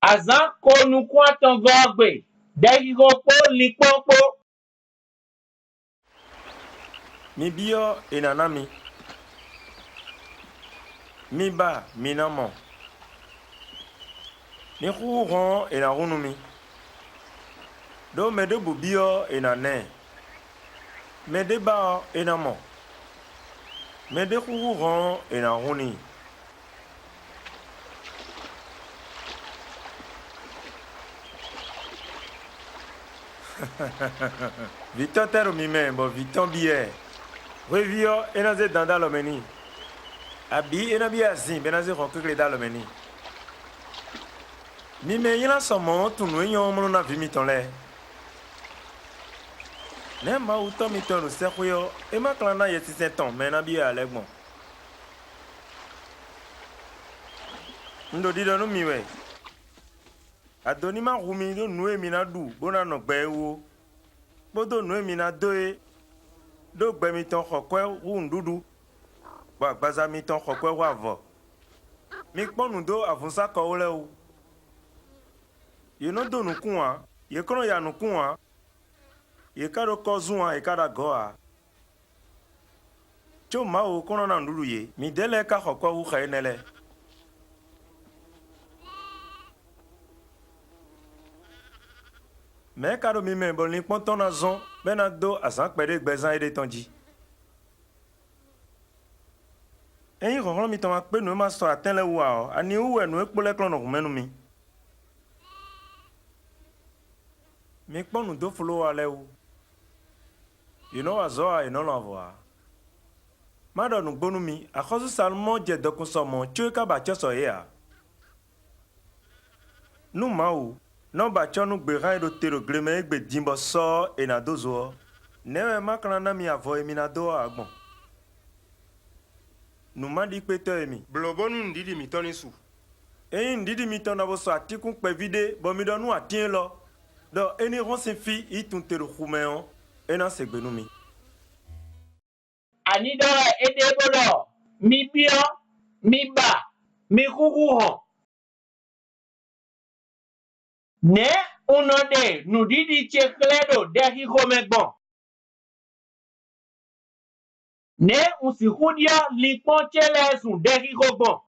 Azan konu kwanton gogbe. Dehiropo likpopo. Mi bio enanami. Mi ba minamo. Mi rouron enarunumi. Do me de bubio enane. Me de ba enamo. Me de rouron enaruni. Viton tero mi men bo viton biye. Revio enaze danda lomeni. Abi enabi azin benaze ronkekle da lomeni. Mi men yina somo tunu enyon mono na vimi tonle. Ne ma uto mi tonu sekhuyo e ma klana yeti seton mena bi alegbon. Ndo dido no miwe. Adoni ma rumi do nue mina du bona no gbe wo. Bodo nue mina doe. Do gbe mi ton khokwe wu ndudu. Ba gbaza mi ton khokwe wa vo. Mi kponu do avunsa ko ole o. Ye no do nu kunwa, ye kono ya nu kunwa. Ye kado ko zuwa e kada goa. Cho ma o kono na nduru ye. Mi dele ka khokwe wu khayenele. Mais kado mi men bon li ponton na zon bena do asan kpede gbezan ede tonji. Eyi ronron mi ton akpe no ma so aten le wa o ani uwe no ekpole klon no menu mi. Mi pon no do folo ale o. You know azoa e no lo avoa. Ma do no gbonu mi akhosu salmo je dokun so mo chue ka ba cho so ya. Nu ma o no ba cho nu gbe ran do tero greme egbe dimbo so e na dozo. Newe makana na mi avo e mi na do agbon. Nu ma di peto e mi. Blobonu ndidi mi toni su. Eyi ndidi mi ton avo so atikun pe vide bo mi do nu atien lo. Do eni ron sin fi itun tero khumeon e na segbenu mi. Anidora edebodo. Mi bio. Mi ba. Mi kukuhon. Ne unode nudidi chekledo dehiromegbon. Ne usihudia lipon chele sun dehirogbon.